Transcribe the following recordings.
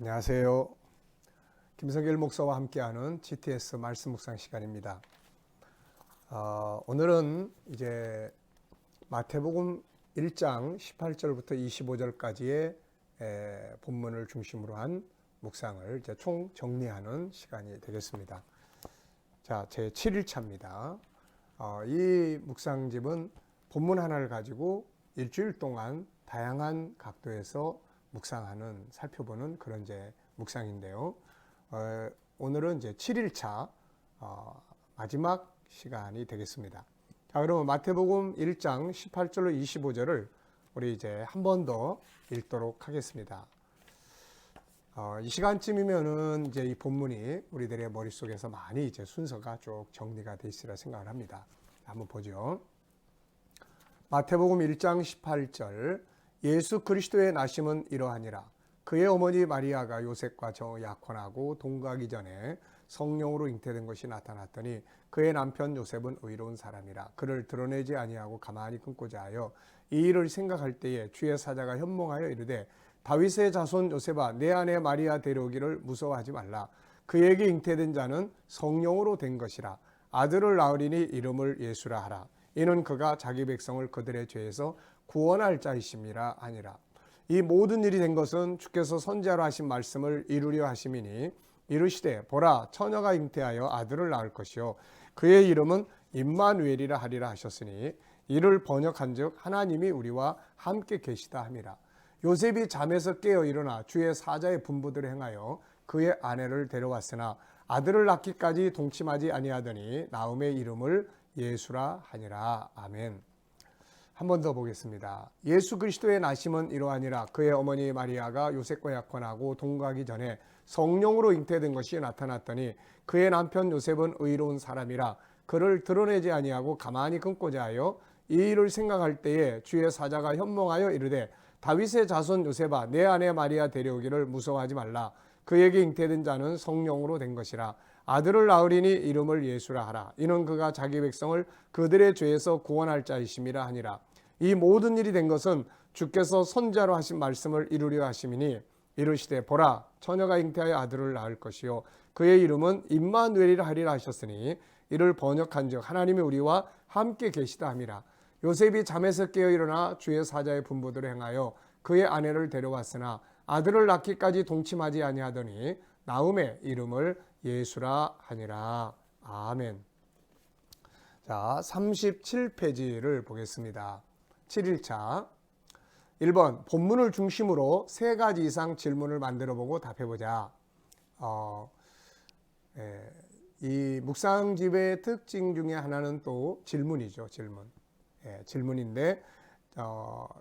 안녕하세요. 김성길 목사와 함께하는 GTS 말씀 묵상 시간입니다. 오늘은 이제 마태복음 1장 18절부터 25절까지의 본문을 중심으로 한 묵상을 이제 총 정리하는 시간이 되겠습니다. 자, 제 7일차입니다. 이 묵상집은 본문 하나를 가지고 일주일 동안 다양한 각도에서 묵상하는, 살펴보는 그런 이제 묵상인데요. 오늘은 이제 7일차 마지막 시간이 되겠습니다. 자, 그러면 마태복음 1장 18절로 25절을 우리 이제 한 번 더 읽도록 하겠습니다. 이 시간쯤이면은 이제 이 본문이 우리들의 머릿속에서 많이 이제 순서가 쭉 정리가 돼 있으리라 생각을 합니다. 한번 보죠. 마태복음 1장 18절. 예수 그리스도의 나심은 이러하니라. 그의 어머니 마리아가 요셉과 약혼하고 동거하기 전에 성령으로 잉태된 것이 나타났더니 그의 남편 요셉은 의로운 사람이라. 그를 드러내지 아니하고 가만히 끊고자 하여 이 일을 생각할 때에 주의 사자가 현몽하여 이르되 다윗의 자손 요셉아, 내 아내 마리아 데려오기를 무서워하지 말라. 그에게 잉태된 자는 성령으로 된 것이라. 아들을 낳으리니 이름을 예수라 하라. 이는 그가 자기 백성을 그들의 죄에서 구원할 자이심이라 하니라. 이 모든 일이 된 것은 주께서 선지자로 하신 말씀을 이루려 하심이니 이르시되 보라, 처녀가 잉태하여 아들을 낳을 것이요 그의 이름은 임마누엘이라 하리라 하셨으니 이를 번역한즉 하나님이 우리와 함께 계시다 함이라. 요셉이 잠에서 깨어 일어나 주의 사자의 분부대로 행하여 그의 아내를 데려왔으나 아들을 낳기까지 동침하지 아니하더니 나음의 이름을 예수라 하니라. 아멘. 한 번 더 보겠습니다. 예수 그리스도의 나심은 이러하니라. 그의 어머니 마리아가 요셉과 약혼하고 동거하기 전에 성령으로 잉태된 것이 나타났더니 그의 남편 요셉은 의로운 사람이라. 그를 드러내지 아니하고 가만히 끊고자 하여 이 일을 생각할 때에 주의 사자가 현몽하여 이르되 다윗의 자손 요셉아, 내 아내 마리아 데려오기를 무서워하지 말라. 그에게 잉태된 자는 성령으로 된 것이라. 아들을 낳으리니 이름을 예수라 하라. 이는 그가 자기 백성을 그들의 죄에서 구원할 자이심이라 하니라. 이 모든 일이 된 것은 주께서 선지자로 하신 말씀을 이루려 하심이니 이르시되 보라, 처녀가 잉태하여 아들을 낳을 것이요 그의 이름은 임마누엘이라 하리라 하셨으니 이를 번역한즉 하나님이 우리와 함께 계시다 함이라. 요셉이 잠에서 깨어 일어나 주의 사자의 분부대로 행하여 그의 아내를 데려왔으나 아들을 낳기까지 동침하지 아니하더니 나음의 이름을 예수라 하니라. 아멘. 자, 37페이지를 보겠습니다. 7일차 1번 본문을 중심으로 3가지 이상 질문을 만들어보고 답해보자. 이 묵상집의 특징 중에 하나는 또 질문이죠. 질문인데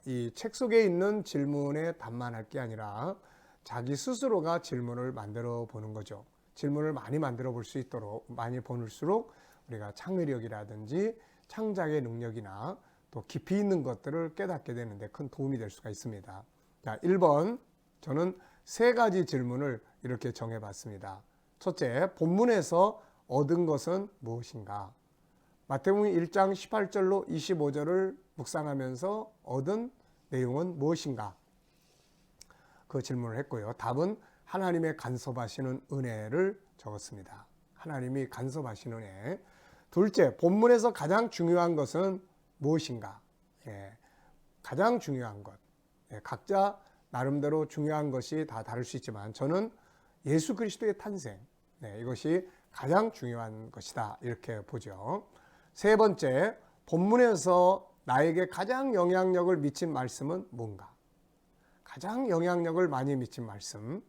이 책 속에 있는 질문에 답만 할 게 아니라 자기 스스로가 질문을 만들어 보는 거죠. 질문을 많이 만들어 볼 수 있도록, 많이 볼수록 우리가 창의력이라든지 창작의 능력이나 또 깊이 있는 것들을 깨닫게 되는데 큰 도움이 될 수가 있습니다. 자, 1번 저는 3가지 질문을 이렇게 정해봤습니다. 첫째, 본문에서 얻은 것은 무엇인가? 마태복음 1장 18절로 25절을 묵상하면서 얻은 내용은 무엇인가? 그 질문을 했고요. 답은 하나님의 간섭하시는 은혜를 적었습니다. 하나님이 간섭하시는 은혜. 둘째, 본문에서 가장 중요한 것은 무엇인가? 가장 중요한 것. 각자 나름대로 중요한 것이 다 다를 수 있지만 저는 예수 그리스도의 탄생, 이것이 가장 중요한 것이다 이렇게 보죠. 세 번째, 본문에서 나에게 가장 영향력을 미친 말씀은 뭔가? 가장 영향력을 많이 미친 말씀,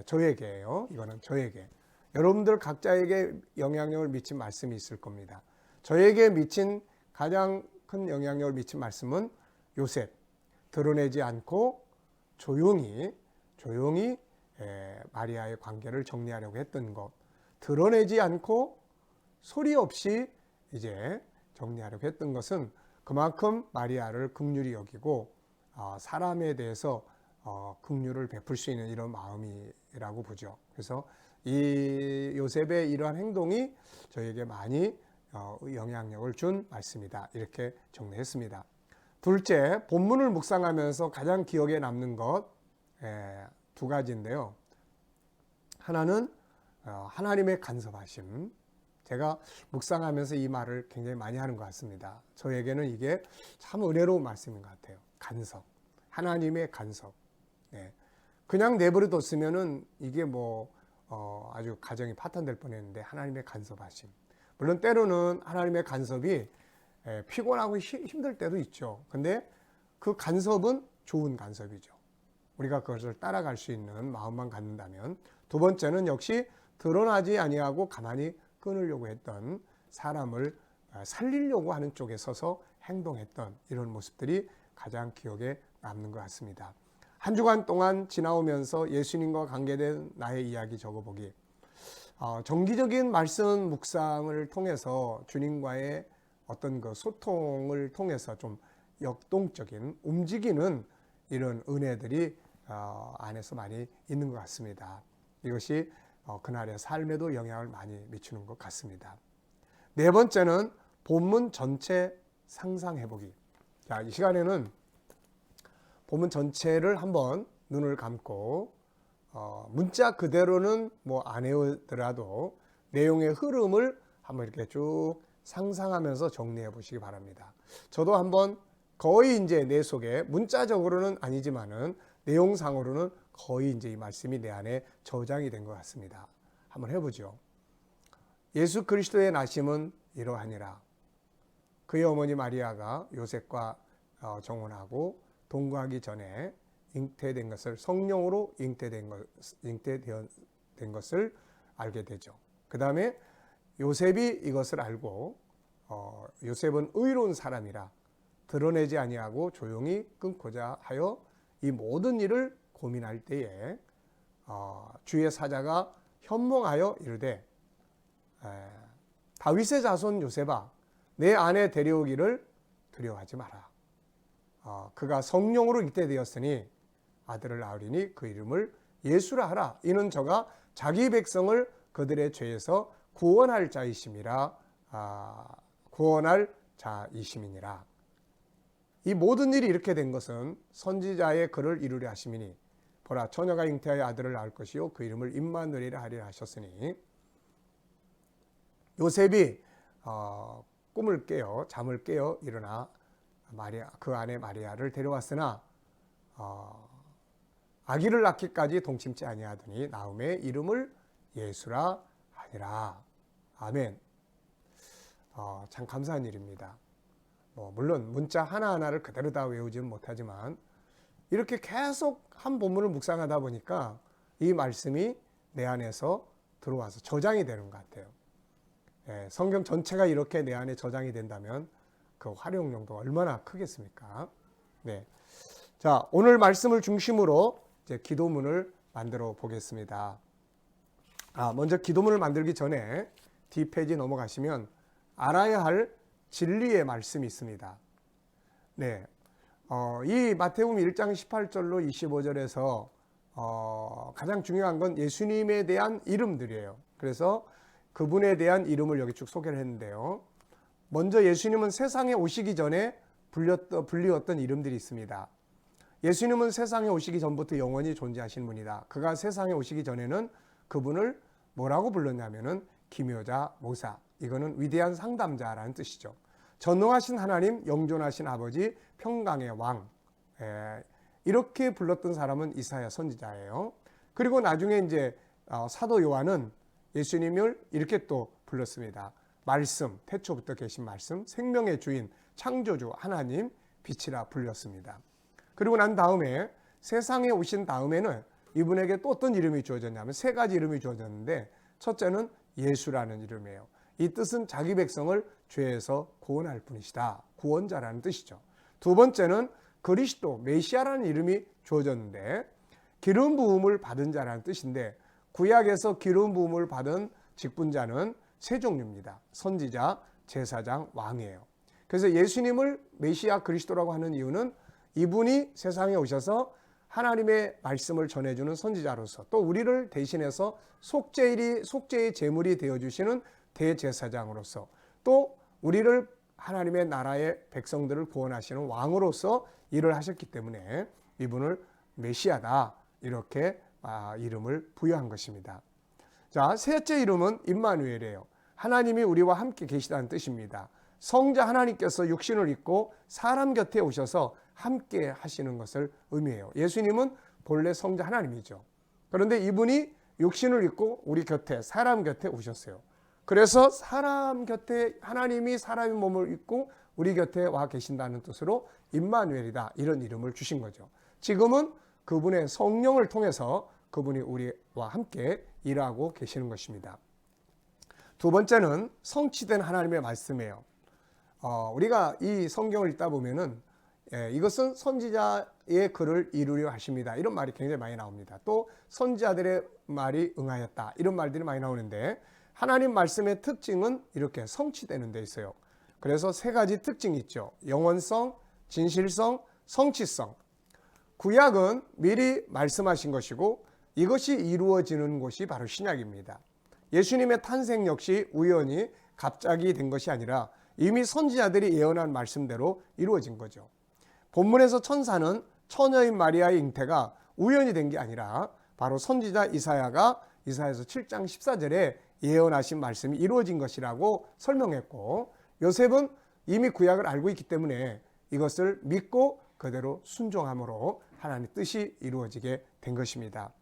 저에게예요. 이거는 저에게. 여러분들 각자에게 영향력을 미친 말씀이 있을 겁니다. 저에게 미친 가장 큰 영향력을 미친 말씀은 요셉, 드러내지 않고 조용히 마리아의 관계를 정리하려고 했던 것, 드러내지 않고 소리 없이 이제 정리하려고 했던 것은 그만큼 마리아를 긍휼히 여기고 사람에 대해서 긍휼을 베풀 수 있는 이런 마음이라고 보죠. 그래서 이 요셉의 이러한 행동이 저에게 많이 영향력을 준 말씀이다 이렇게 정리했습니다. 둘째, 본문을 묵상하면서 가장 기억에 남는 것 2가지인데요. 하나는 하나님의 간섭하심. 제가 묵상하면서 이 말을 굉장히 많이 하는 것 같습니다. 저에게는 이게 참 은혜로운 말씀인 것 같아요. 간섭. 하나님의 간섭. 네. 그냥 내버려뒀으면은 이게 아주 가정이 파탄될 뻔했는데 하나님의 간섭하심. 물론 때로는 하나님의 간섭이 피곤하고 힘들 때도 있죠. 근데 그 간섭은 좋은 간섭이죠. 우리가 그것을 따라갈 수 있는 마음만 갖는다면. 두 번째는 역시 드러나지 아니하고 가만히 끊으려고 했던, 사람을 살리려고 하는 쪽에 서서 행동했던 이런 모습들이 가장 기억에 남는 것 같습니다. 한 주간 동안 지나오면서 예수님과 관계된 나의 이야기 적어보기. 정기적인 말씀 묵상을 통해서 주님과의 어떤 그 소통을 통해서 좀 역동적인 움직이는 이런 은혜들이 안에서 많이 있는 것 같습니다. 이것이 그날의 삶에도 영향을 많이 미치는 것 같습니다. 네 번째는 본문 전체 상상해보기. 자, 이 시간에는 본문 전체를 한번 눈을 감고 문자 그대로는 안 외우더라도 내용의 흐름을 한번 이렇게 쭉 상상하면서 정리해 보시기 바랍니다. 저도 한번 거의 이제 내 속에 문자적으로는 아니지만은 내용상으로는 거의 이제 이 말씀이 내 안에 저장이 된 것 같습니다. 한번 해보죠. 예수 그리스도의 나심은 이러하니라. 그의 어머니 마리아가 요셉과 정혼하고 동거하기 전에 잉태된 것을, 성령으로 잉태된 것을 알게 되죠. 그 다음에 요셉이 이것을 알고 요셉은 의로운 사람이라 드러내지 아니하고 조용히 끊고자 하여 이 모든 일을 고민할 때에 주의 사자가 현몽하여 이르되 다윗의 자손 요셉아, 내 아내 데려오기를 두려워하지 마라. 그가 성령으로 잉태되었으니 아들을 낳으리니 그 이름을 예수라 하라. 이는 저가 자기 백성을 그들의 죄에서 구원할 자이심이라. 구원할 자이심이니라. 이 모든 일이 이렇게 된 것은 선지자의 글을 이루려 하심이니 보라, 처녀가 잉태하여 아들을 낳을 것이요 그 이름을 임마누엘이라 하리라 하셨으니, 요셉이 꿈을 깨어 잠을 깨어 일어나 그 아내 마리아를 데려왔으나 아기를 낳기까지 동침치 아니하더니 나음의 이름을 예수라 하니라. 아멘. 참 감사한 일입니다. 물론 문자 하나하나를 그대로 다 외우지는 못하지만 이렇게 계속 한 본문을 묵상하다 보니까 이 말씀이 내 안에서 들어와서 저장이 되는 것 같아요. 성경 전체가 이렇게 내 안에 저장이 된다면 그 활용용도가 얼마나 크겠습니까? 네. 자, 오늘 말씀을 중심으로 이제 기도문을 만들어 보겠습니다. 먼저 기도문을 만들기 전에 뒷페이지 넘어가시면 알아야 할 진리의 말씀이 있습니다. 네. 이 마태복음 1장 18절로 25절에서 가장 중요한 건 예수님에 대한 이름들이에요. 그래서 그분에 대한 이름을 여기 쭉 소개를 했는데요. 먼저 예수님은 세상에 오시기 전에 불리웠던 이름들이 있습니다. 예수님은 세상에 오시기 전부터 영원히 존재하신 분이다. 그가 세상에 오시기 전에는 그분을 뭐라고 불렀냐면은 기묘자, 모사. 이거는 위대한 상담자라는 뜻이죠. 전능하신 하나님, 영존하신 아버지, 평강의 왕. 이렇게 불렀던 사람은 이사야 선지자예요. 그리고 나중에 이제 사도 요한은 예수님을 이렇게 또 불렀습니다. 말씀, 태초부터 계신 말씀, 생명의 주인, 창조주 하나님, 빛이라 불렸습니다. 그리고 난 다음에 세상에 오신 다음에는 이분에게 또 어떤 이름이 주어졌냐면 세 가지 이름이 주어졌는데, 첫째는 예수라는 이름이에요. 이 뜻은 자기 백성을 죄에서 구원할 분이시다. 구원자라는 뜻이죠. 두 번째는 그리스도, 메시아라는 이름이 주어졌는데 기름 부음을 받은 자라는 뜻인데, 구약에서 기름 부음을 받은 직분자는 세 종류입니다. 선지자, 제사장, 왕이에요. 그래서 예수님을 메시아 그리스도라고 하는 이유는 이분이 세상에 오셔서 하나님의 말씀을 전해주는 선지자로서, 또 우리를 대신해서 속죄의 제물이 되어주시는 대제사장으로서, 또 우리를 하나님의 나라의 백성들을 구원하시는 왕으로서 일을 하셨기 때문에 이분을 메시아다, 이렇게 이름을 부여한 것입니다. 자, 셋째 이름은 임마누엘이에요. 하나님이 우리와 함께 계시다는 뜻입니다. 성자 하나님께서 육신을 입고 사람 곁에 오셔서 함께 하시는 것을 의미해요. 예수님은 본래 성자 하나님이죠. 그런데 이분이 육신을 입고 우리 곁에, 사람 곁에 오셨어요. 그래서 사람 곁에, 하나님이 사람의 몸을 입고 우리 곁에 와 계신다는 뜻으로 임마누엘이다, 이런 이름을 주신 거죠. 지금은 그분의 성령을 통해서 그분이 우리와 함께 일하고 계시는 것입니다. 두 번째는 성취된 하나님의 말씀이에요. 우리가 이 성경을 읽다 보면은 이것은 선지자의 글을 이루려 하십니다, 이런 말이 굉장히 많이 나옵니다. 또 선지자들의 말이 응하였다, 이런 말들이 많이 나오는데, 하나님 말씀의 특징은 이렇게 성취되는 데 있어요. 그래서 세 가지 특징이 있죠. 영원성, 진실성, 성취성. 구약은 미리 말씀하신 것이고 이것이 이루어지는 곳이 바로 신약입니다. 예수님의 탄생 역시 우연히 갑자기 된 것이 아니라 이미 선지자들이 예언한 말씀대로 이루어진 거죠. 본문에서 천사는 처녀인 마리아의 잉태가 우연히 된 게 아니라 바로 선지자 이사야가 이사야서 7장 14절에 예언하신 말씀이 이루어진 것이라고 설명했고, 요셉은 이미 구약을 알고 있기 때문에 이것을 믿고 그대로 순종함으로 하나님의 뜻이 이루어지게 된 것입니다.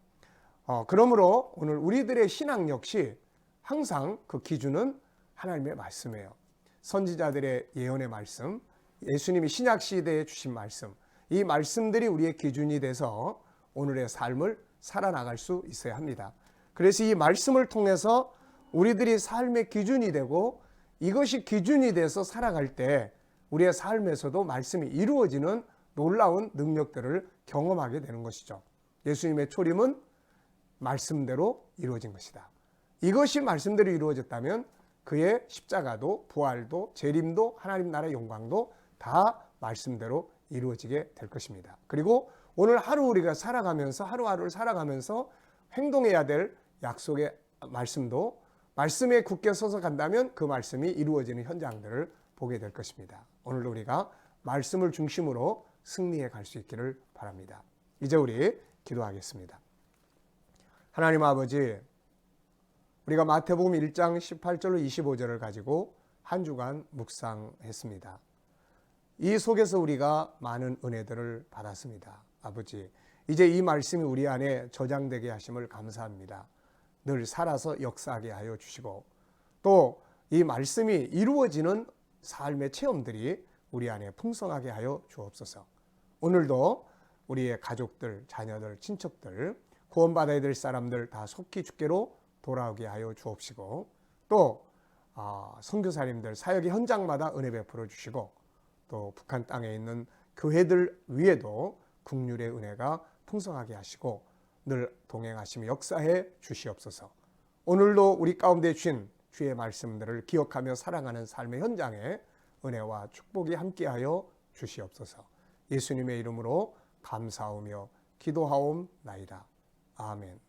그러므로 오늘 우리들의 신앙 역시 항상 그 기준은 하나님의 말씀이에요. 선지자들의 예언의 말씀, 예수님이 신약 시대에 주신 말씀, 이 말씀들이 우리의 기준이 돼서 오늘의 삶을 살아나갈 수 있어야 합니다. 그래서 이 말씀을 통해서 우리들이 삶의 기준이 되고 이것이 기준이 돼서 살아갈 때 우리의 삶에서도 말씀이 이루어지는 놀라운 능력들을 경험하게 되는 것이죠. 예수님의 초림은 말씀대로 이루어진 것이다. 이것이 말씀대로 이루어졌다면 그의 십자가도 부활도 재림도 하나님 나라의 영광도 다 말씀대로 이루어지게 될 것입니다. 그리고 오늘 하루 우리가 살아가면서 하루하루를 살아가면서 행동해야 될 약속의 말씀도 말씀에 굳게 서서 간다면 그 말씀이 이루어지는 현장들을 보게 될 것입니다. 오늘도 우리가 말씀을 중심으로 승리해 갈 수 있기를 바랍니다. 이제 우리 기도하겠습니다. 하나님 아버지, 우리가 마태복음 1장 18절로 25절을 가지고 한 주간 묵상했습니다. 이 속에서 우리가 많은 은혜들을 받았습니다. 아버지, 이제 이 말씀이 우리 안에 저장되게 하심을 감사합니다. 늘 살아서 역사하게 하여 주시고 또 이 말씀이 이루어지는 삶의 체험들이 우리 안에 풍성하게 하여 주옵소서. 오늘도 우리의 가족들, 자녀들, 친척들, 구원받아야 될 사람들 다 속히 주께로 돌아오게 하여 주옵시고 또 선교사님들 사역의 현장마다 은혜 베풀어 주시고 또 북한 땅에 있는 교회들 위에도 긍휼의 은혜가 풍성하게 하시고 늘 동행하시며 역사해 주시옵소서. 오늘도 우리 가운데 주신 주의 말씀들을 기억하며 살아가는 삶의 현장에 은혜와 축복이 함께하여 주시옵소서. 예수님의 이름으로 감사하며 기도하옵나이다. 아멘.